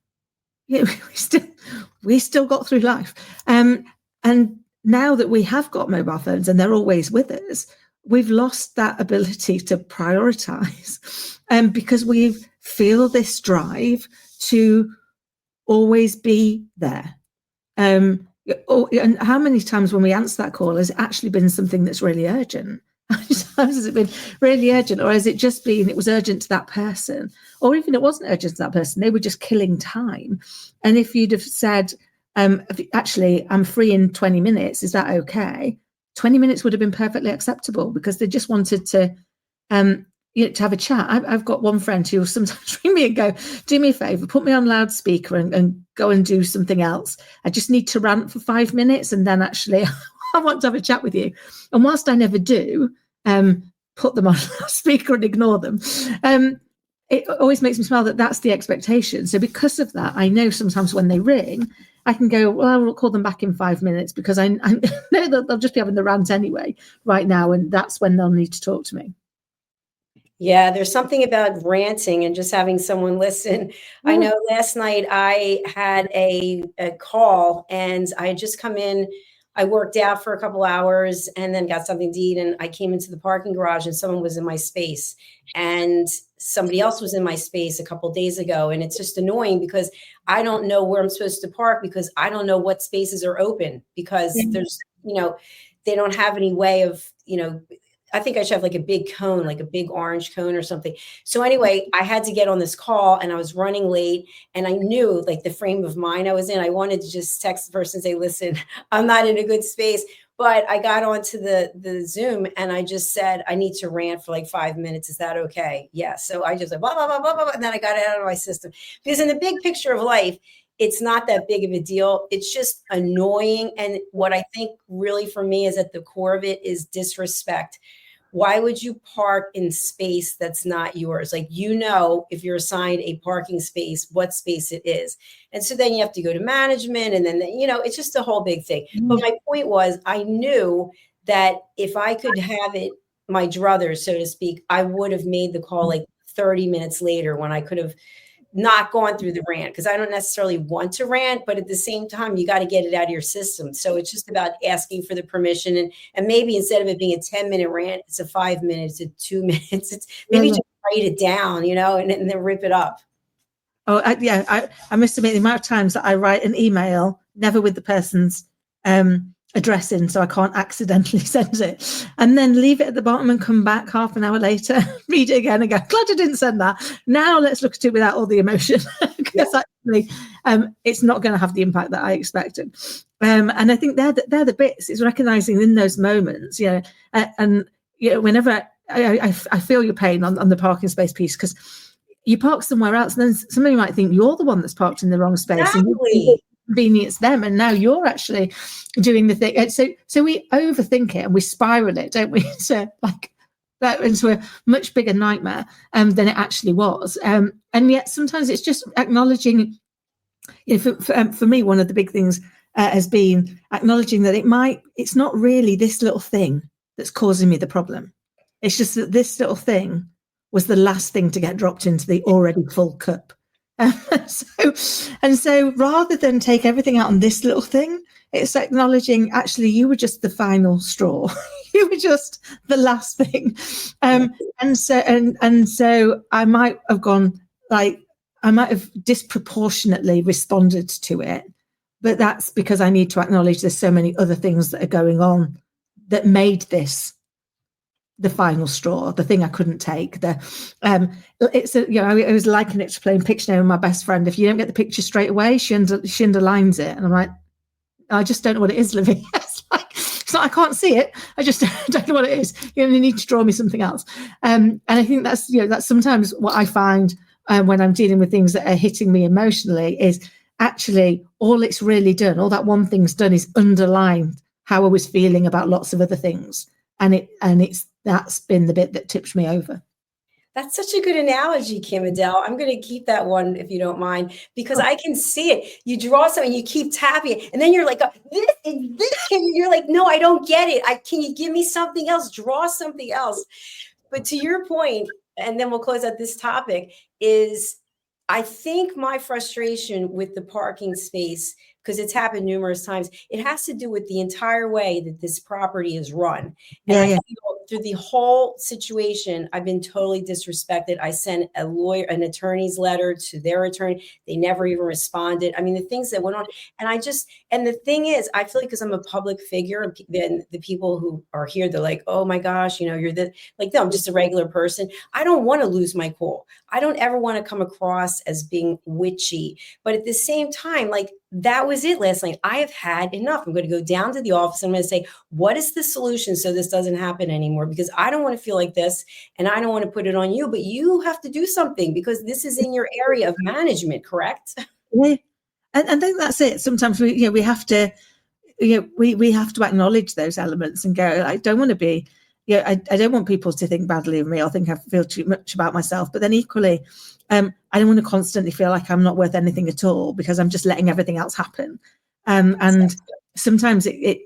We still got through life. And now that we have got mobile phones and they're always with us, we've lost that ability to prioritize, because we feel this drive to always be there. And how many times when we answer that call has it actually been something that's really urgent? How many times has it been really urgent, or has it just been it was urgent to that person, or even it wasn't urgent to that person, they were just killing time? And if you'd have said, actually, I'm free in 20 minutes, is that okay? 20 minutes would have been perfectly acceptable, because they just wanted to have a chat. I've got one friend who will sometimes ring me and go, do me a favor, put me on loudspeaker and go and do something else. I just need to rant for 5 minutes, and then actually I want to have a chat with you. And whilst I never do put them on loudspeaker and ignore them, it always makes me smile that that's the expectation. So because of that, I know sometimes when they ring, I can go, well, I will call them back in 5 minutes, because I know that they'll just be having the rant anyway right now, and that's when they'll need to talk to me. Yeah, there's something about ranting and just having someone listen. I know last night I had a call and I had just come in. I worked out for a couple hours and then got something to eat. And I came into the parking garage and someone was in my space. And somebody else was in my space a couple days ago. And it's just annoying because I don't know where I'm supposed to park because I don't know what spaces are open because there's, they don't have any way of, I think I should have like a big cone, like a big orange cone or something. So anyway, I had to get on this call and I was running late and I knew like the frame of mind I was in. I wanted to just text the person and say, listen, I'm not in a good space. But I got onto the Zoom and I just said, I need to rant for like 5 minutes. Is that okay? Yes. So I just like, blah, blah, blah, blah, blah. And then I got it out of my system because in the big picture of life, it's not that big of a deal. It's just annoying. And what I think really for me is at the core of it is disrespect. Why would you park in space that's not yours? Like, if you're assigned a parking space, what space it is. And so then you have to go to management and then, it's just a whole big thing. But my point was, I knew that if I could have it my druthers, so to speak, I would have made the call like 30 minutes later when I could have not gone through the rant because I don't necessarily want to rant, but at the same time, you got to get it out of your system. So it's just about asking for the permission and maybe instead of it being a 10-minute rant, it's a 5 minutes, it's 2 minutes. It's maybe just write it down, and then rip it up. Oh, I must admit the amount of times that I write an email, never with the person's address in, so I can't accidentally send it, and then leave it at the bottom and come back half an hour later, read it again and go, glad I didn't send that. Now let's look at it without all the emotion because actually it's not going to have the impact that I expected. And I think they're the bits. It's recognizing in those moments, and whenever I feel your pain on the parking space piece because you park somewhere else and then somebody might think you're the one that's parked in the wrong space. Exactly. And convenience them and now you're actually doing the thing, and so we overthink it and we spiral it, don't we, so like that into a much bigger nightmare than it actually was, and yet sometimes it's just acknowledging, for me one of the big things has been acknowledging that it's not really this little thing that's causing me the problem. It's just that this little thing was the last thing to get dropped into the already full cup. So rather than take everything out on this little thing, it's acknowledging actually you were just the final straw. You were just the last thing. And so I might have gone I might have disproportionately responded to it, but that's because I need to acknowledge there's so many other things that are going on that made this the final straw, the thing I couldn't take. I was liking it to playing Pictionary with my best friend. If you don't get the picture straight away, she underlines it, and I'm like, I just don't know what it is, Livy. It's not I can't see it. I just don't know what it is. You need to draw me something else. And I think that's sometimes what I find when I'm dealing with things that are hitting me emotionally is actually all it's really done, all that one thing's done is underline how I was feeling about lots of other things. And that's been the bit that tipped me over. That's such a good analogy, KIM-ADELE. I'm going to keep that one if you don't mind, because I can see it. You draw something, you keep tapping it, and then you're like, this, and you're like, no, I don't get it. Can you give me something else? Draw something else. But to your point, and then we'll close out this topic, is I think my frustration with the parking space, because it's happened numerous times, it has to do with the entire way that this property is run. And I feel through the whole situation, I've been totally disrespected. I sent an attorney's letter to their attorney. They never even responded. I mean, the things that went on. And the thing is, I feel like because I'm a public figure, then the people who are here, they're like, oh my gosh, you're no, I'm just a regular person. I don't want to lose my cool. I don't ever want to come across as being witchy. But at the same time, that was it last night. I have had enough. I'm going to go down to the office. I'm going to say, what is the solution so this doesn't happen anymore? Because I don't want to feel like this and I don't want to put it on you, but you have to do something because this is in your area of management, correct? Yeah. And I think that's it. Sometimes we have to, we have to acknowledge those elements and go, I don't want to be, I don't want people to think badly of me or think I feel too much about myself. But then equally, I don't want to constantly feel like I'm not worth anything at all because I'm just letting everything else happen. And sometimes it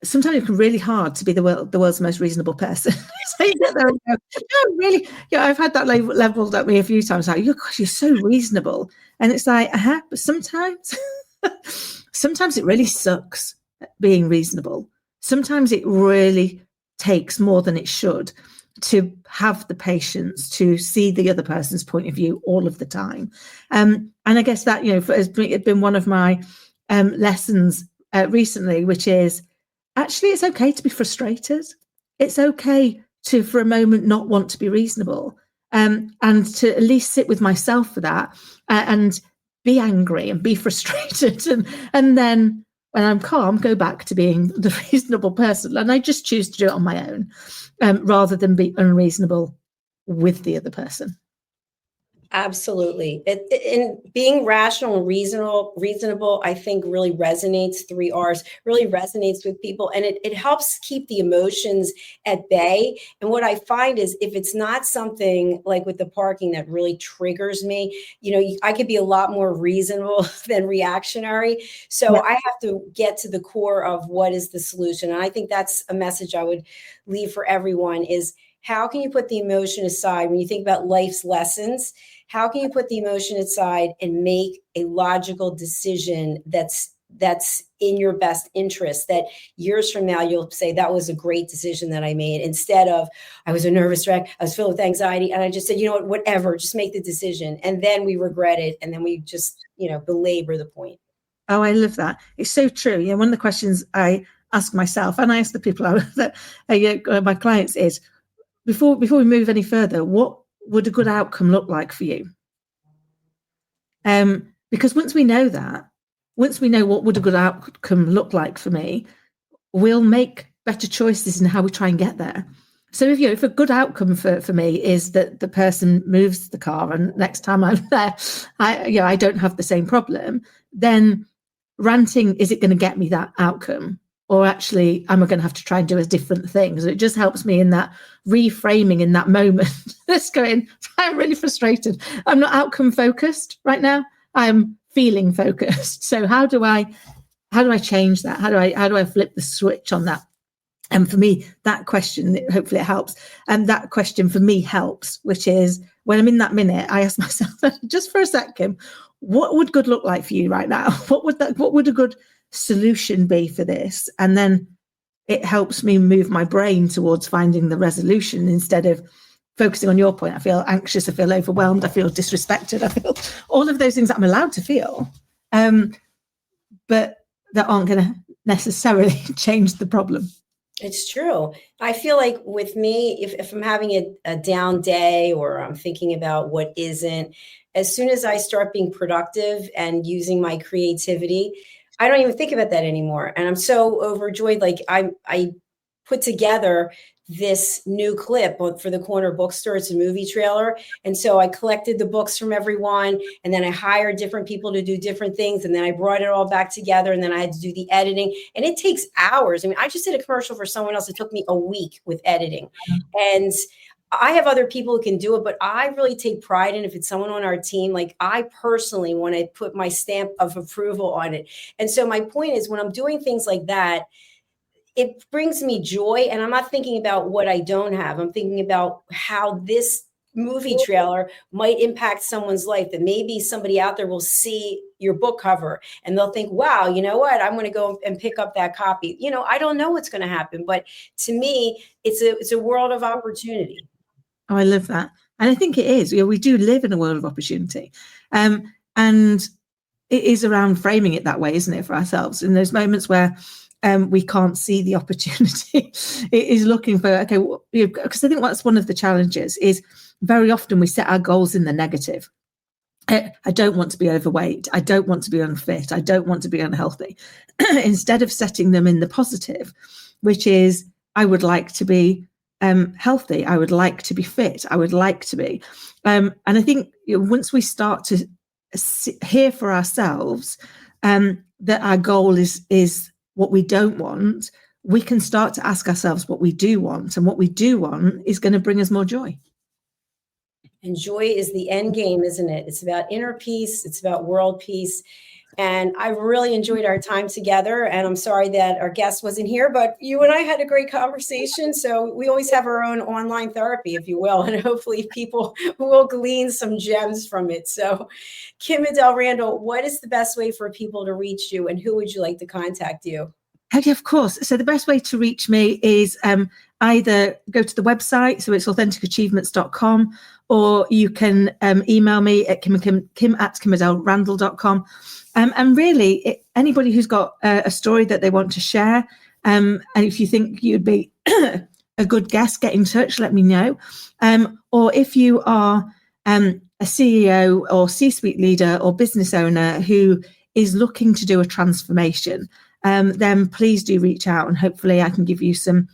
sometimes it can be really hard to be the world's most reasonable person. So you get there and go, no, really, yeah, I've had that leveled at me a few times. Like, gosh, you're so reasonable. And it's like, but sometimes, sometimes it really sucks being reasonable. Sometimes it really takes more than it should to have the patience to see the other person's point of view all of the time. And I guess that, has been one of my lessons recently, which is, actually, it's okay to be frustrated. It's okay to, for a moment, not want to be reasonable, and to at least sit with myself for that, and be angry and be frustrated. And then when I'm calm, go back to being the reasonable person. And I just choose to do it on my own, rather than be unreasonable with the other person. Absolutely. And being rational and reasonable, I think really resonates, 3 R's, really resonates with people. And it helps keep the emotions at bay. And what I find is, if it's not something like with the parking that really triggers me, I could be a lot more reasonable than reactionary. So Yeah. I have to get to the core of what is the solution. And I think that's a message I would leave for everyone is, how can you put the emotion aside when you think about life's lessons? How can you put the emotion aside and make a logical decision that's in your best interest, that years from now you'll say, that was a great decision that I made, instead of, I was a nervous wreck, I was filled with anxiety, and I just said, whatever, just make the decision. And then we regret it, and then we just, belabor the point. Oh, I love that. It's so true. One of the questions I ask myself, and I ask the people that my clients, is, before we move any further, what would a good outcome look like for you? Because once we know what would a good outcome look like for me, we'll make better choices in how we try and get there. So if a good outcome for me is that the person moves the car, and next time I'm there, I don't have the same problem, then ranting, is it going to get me that outcome? Or actually, am I going to have to try and do a different thing? So it just helps me in that reframing in that moment. Just going, I'm really frustrated. I'm not outcome focused right now. I'm feeling focused. So how do I change that? How do I flip the switch on that? And for me, that question, hopefully it helps. And that question for me helps, which is, when I'm in that minute, I ask myself, just for a second, what would good look like for you right now? What would a good solution be for this? And then it helps me move my brain towards finding the resolution, instead of focusing on your point. I feel anxious, I feel overwhelmed, I feel disrespected, I feel all of those things that I'm allowed to feel, but that aren't going to necessarily change the problem. It's true. I feel like with me, if I'm having a down day, or I'm thinking about what isn't, as soon as I start being productive and using my creativity, I don't even think about that anymore. And I'm so overjoyed. Like I put together this new clip for the corner bookstore. It's a movie trailer. And so I collected the books from everyone, and then I hired different people to do different things. And then I brought it all back together, and then I had to do the editing, and it takes hours. I mean, I just did a commercial for someone else. It took me a week with editing. And I have other people who can do it, but I really take pride in, if it's someone on our team, like, I personally want to put my stamp of approval on it. And so my point is, when I'm doing things like that, it brings me joy, and I'm not thinking about what I don't have. I'm thinking about how this movie trailer might impact someone's life, that maybe somebody out there will see your book cover and they'll think, wow, you know what? I'm going to go and pick up that copy. I don't know what's going to happen, but to me, it's a world of opportunity. Oh, I love that. And I think it is. We do live in a world of opportunity. And it is around framing it that way, isn't it, for ourselves? In those moments where we can't see the opportunity, it is looking for, okay, because I think that's one of the challenges, is very often we set our goals in the negative. I don't want to be overweight. I don't want to be unfit. I don't want to be unhealthy. Instead of setting them in the positive, which is, I would like to be healthy. I would like to be fit. I would like to be. And I think once we start to hear for ourselves that our goal is what we don't want, we can start to ask ourselves what we do want. And what we do want is going to bring us more joy. And joy is the end game, isn't it? It's about inner peace. It's about world peace. And I really enjoyed our time together. And I'm sorry that our guest wasn't here, but you and I had a great conversation. So we always have our own online therapy, if you will, and hopefully people will glean some gems from it. So KIM-ADELE Randall, what is the best way for people to reach you, and who would you like to contact you? Yeah, of course. So the best way to reach me is either go to the website, so it's AuthenticAchievements.com, or you can email me at kim@kimadelerandall.com. And really, anybody who's got a story that they want to share, and if you think you'd be a good guest, get in touch, let me know. Or if you are a CEO or C-suite leader or business owner who is looking to do a transformation, then please do reach out, and hopefully I can give you some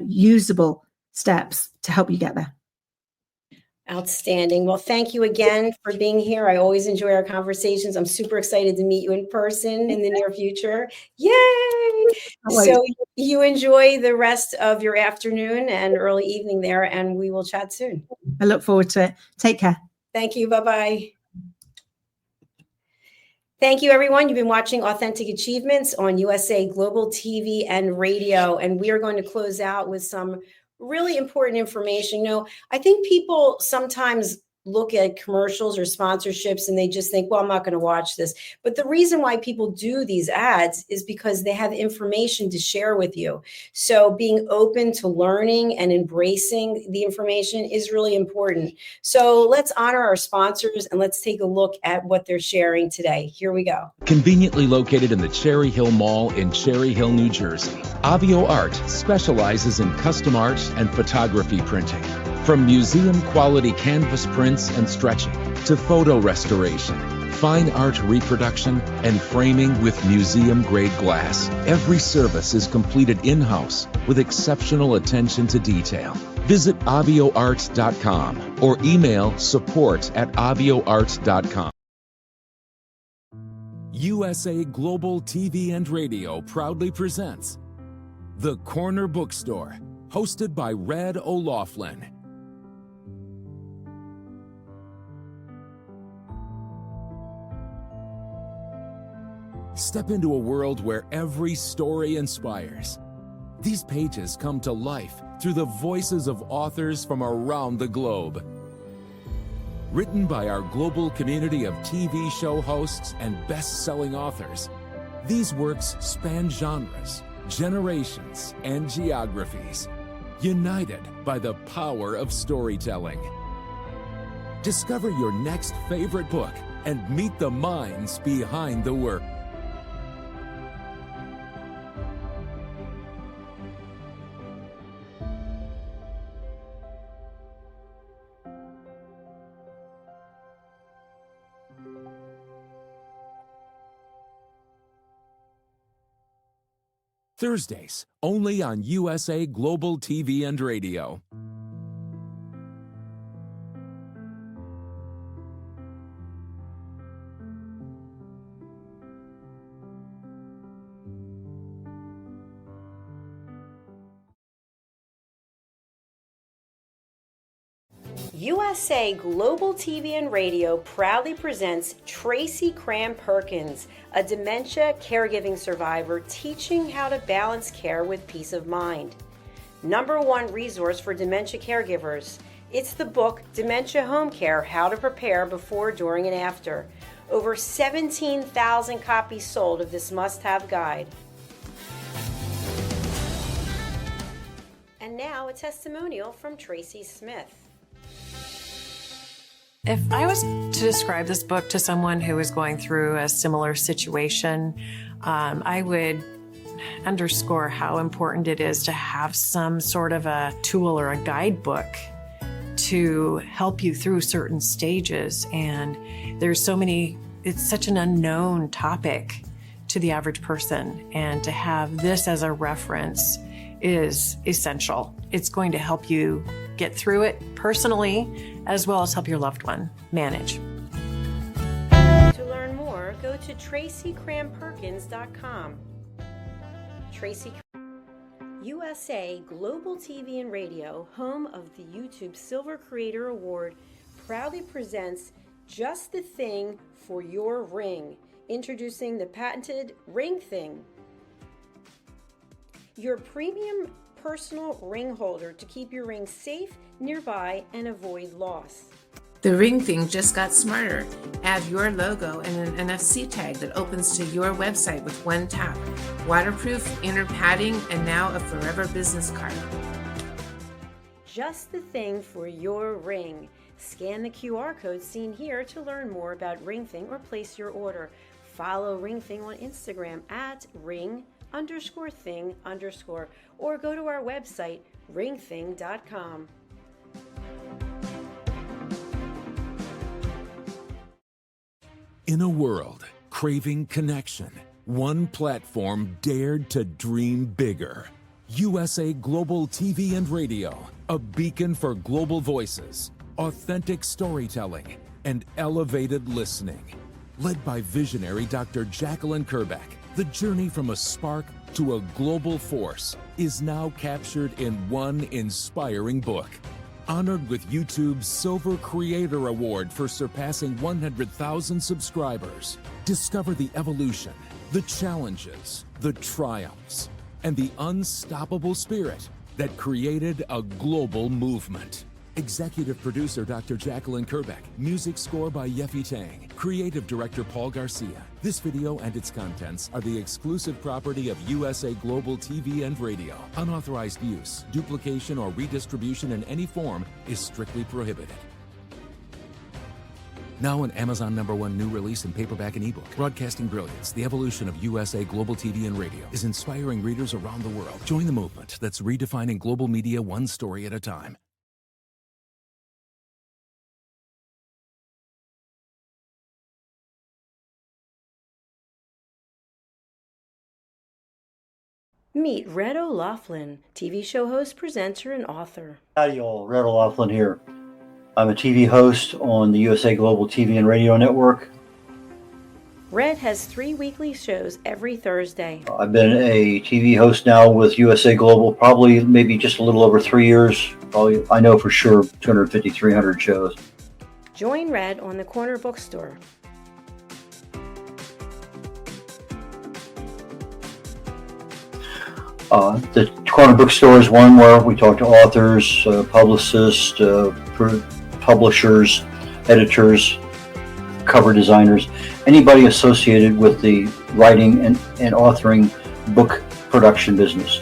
usable steps to help you get there. Outstanding. Well, thank you again for being here. I always enjoy our conversations. I'm super excited to meet you in person in the near future. Yay! So you enjoy the rest of your afternoon and early evening there, and we will chat soon. I look forward to it. Take care. Thank you. Bye-bye. Thank you, everyone. You've been watching Authentic Achievements on USA Global TV and Radio, and we are going to close out with some really important information. You know, I think people sometimes look at commercials or sponsorships and they just think, well, I'm not going to watch this. But the reason why people do these ads is because they have information to share with you. So being open to learning and embracing the information is really important. So let's honor our sponsors and let's take a look at what they're sharing today. Here we go. Conveniently located in the Cherry Hill Mall in Cherry Hill, New Jersey, Avio Art specializes in custom art and photography printing. From museum-quality canvas prints and stretching to photo restoration, fine art reproduction, and framing with museum-grade glass, every service is completed in-house with exceptional attention to detail. Visit avioart.com or email support@avioart.com. USA Global TV and Radio proudly presents The Corner Bookstore, hosted by Red O'Loughlin. Step into a world where every story inspires. These pages come to life through the voices of authors from around the globe. Written by our global community of TV show hosts and best-selling authors, these works span genres, generations, and geographies, united by the power of storytelling. Discover your next favorite book and meet the minds behind the work. Thursdays, only on USA Global TV and Radio. USA Global TV and Radio proudly presents Tracy Cram-Perkins, a dementia caregiving survivor teaching how to balance care with peace of mind. #1 resource for dementia caregivers. It's the book Dementia Home Care: How to Prepare Before, During, and After. Over 17,000 copies sold of this must-have guide. And now a testimonial from Tracy Smith. If I was to describe this book to someone who is going through a similar situation, I would underscore how important it is to have some sort of a tool or a guidebook to help you through certain stages. And there's so many, it's such an unknown topic to the average person. And to have this as a reference is essential. It's going to help you get through it personally, as well as help your loved one manage. To learn more, go to tracycramperkins.com. Tracy, USA Global TV and Radio, home of the YouTube Silver Creator Award, proudly presents Just the Thing for Your Ring. Introducing the patented Ring Thing, your premium personal ring holder to keep your ring safe, nearby, and avoid loss. The Ring Thing just got smarter. Add your logo and an NFC tag that opens to your website with one tap. Waterproof, inner padding, and now a forever business card. Just the thing for your ring. Scan the QR code seen here to learn more about Ring Thing or place your order. Follow Ring Thing on Instagram at ring_thing_ or go to our website ringthing.com. In a world craving connection, one platform dared to dream bigger. USA Global TV and Radio, a beacon for global voices, authentic storytelling, and elevated listening. Led by visionary Dr. Jacalyn Kerbeck, the journey from a spark to a global force is now captured in one inspiring book. Honored with YouTube's Silver Creator Award for surpassing 100,000 subscribers. Discover the evolution, the challenges, the triumphs, and the unstoppable spirit that created a global movement. Executive producer Dr. Jacalyn Kerbeck. Music score by Yeffy Tang. Creative director Paul Garcia. This video and its contents are the exclusive property of USA Global TV and Radio. Unauthorized use, duplication, or redistribution in any form is strictly prohibited. Now an Amazon #1 new release in paperback and ebook. Broadcasting Brilliance, the evolution of USA Global TV and Radio, is inspiring readers around the world. Join the movement that's redefining global media one story at a time. Meet Red O'Loughlin, TV show host, presenter, and author. Howdy y'all, Red O'Loughlin here. I'm a TV host on the USA Global TV and Radio Network. Red has 3 weekly shows every Thursday. I've been a TV host now with USA Global probably maybe just a little over 3 years. Probably, I know for sure, 250, 300 shows. Join Red on the Corner Bookstore. The Corner Bookstore is one where we talk to authors, publicists, publishers, editors, cover designers, anybody associated with the writing and authoring book production business.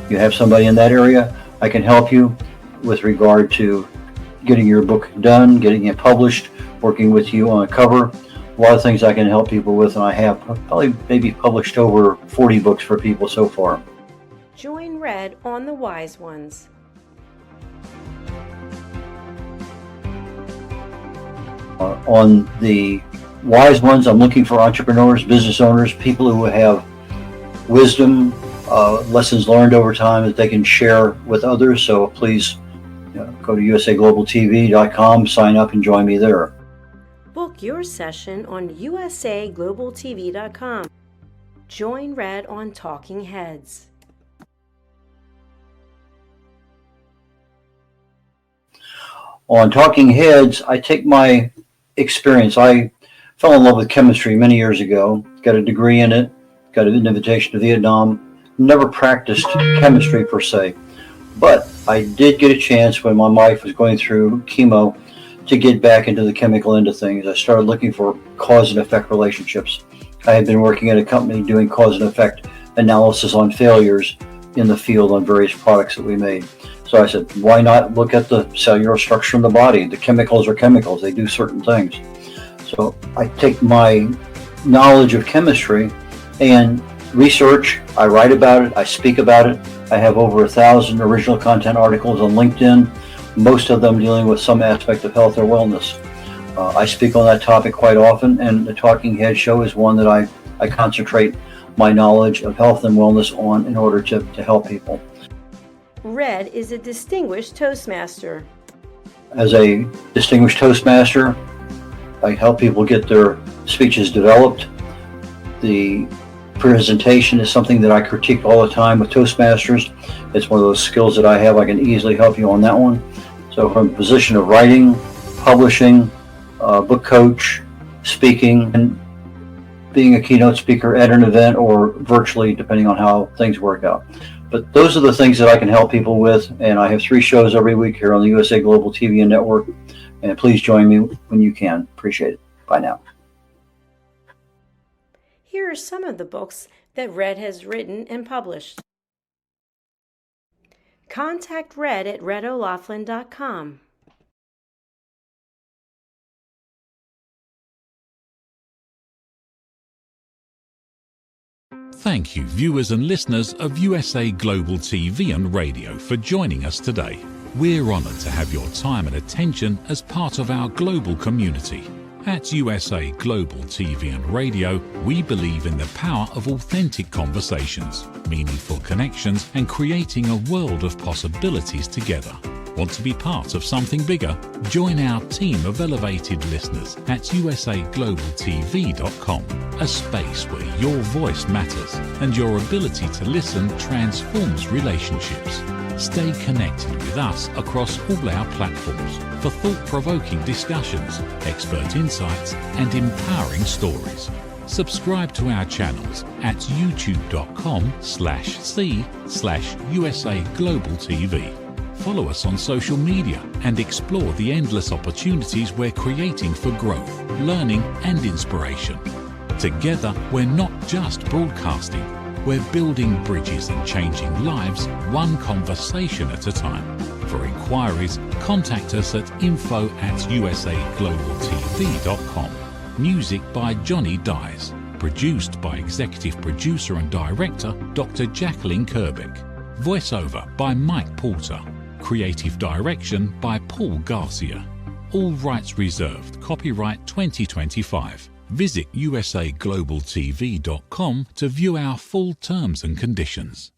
You have somebody in that area, I can help you with regard to getting your book done, getting it published, working with you on a cover. A lot of things I can help people with, and I have probably maybe published over 40 books for people so far. Join Red on The Wise Ones. On the Wise Ones, I'm looking for entrepreneurs, business owners, people who have wisdom, lessons learned over time that they can share with others. So please go to usaglobaltv.com, sign up, and join me there. Book your session on usaglobaltv.com. Join Red on Talking Heads. On Talking Heads, I take my experience. I fell in love with chemistry many years ago, got a degree in it, got an invitation to Vietnam, never practiced chemistry per se. But I did get a chance when my wife was going through chemo to get back into the chemical end of things. I started looking for cause and effect relationships. I had been working at a company doing cause and effect analysis on failures in the field on various products that we made. So I said, why not look at the cellular structure in the body? The chemicals are chemicals. They do certain things. So I take my knowledge of chemistry and research. I write about it. I speak about it. I have over 1,000 original content articles on LinkedIn, most of them dealing with some aspect of health or wellness. I speak on that topic quite often, and the Talking Head Show is one that I concentrate my knowledge of health and wellness on in order to help people. Red is a distinguished Toastmaster. As a distinguished Toastmaster, I help people get their speeches developed. The presentation is something that I critique all the time with Toastmasters. It's one of those skills that I have. I can easily help you on that one. So from the position of writing, publishing, book coach, speaking, and being a keynote speaker at an event or virtually, depending on how things work out. But those are the things that I can help people with, and I have 3 shows every week here on the USA Global TV and Network, and please join me when you can. Appreciate it. Bye now. Here are some of the books that Red has written and published. Contact Red at redolaflin.com. Thank you, viewers and listeners of USA Global TV and Radio, for joining us today. We're honoured to have your time and attention as part of our global community. At USA Global TV and Radio, we believe in the power of authentic conversations, meaningful connections, and creating a world of possibilities together. Want to be part of something bigger? Join our team of elevated listeners at usaglobaltv.com, a space where your voice matters and your ability to listen transforms relationships. Stay connected with us across all our platforms for thought-provoking discussions, expert insights, and empowering stories. Subscribe to our channels at youtube.com/c/USA Global TV. Follow us on social media and explore the endless opportunities we're creating for growth, learning, and inspiration. Together, we're not just broadcasting, we're building bridges and changing lives one conversation at a time. For inquiries, contact us at info@usaglobaltv.com. Music by Johnny Dyes. Produced by Executive Producer and Director Dr. Jacalyn Kerbeck. Voiceover by Mike Porter. Creative Direction by Paul Garcia. All rights reserved. Copyright 2025. Visit usaglobaltv.com to view our full terms and conditions.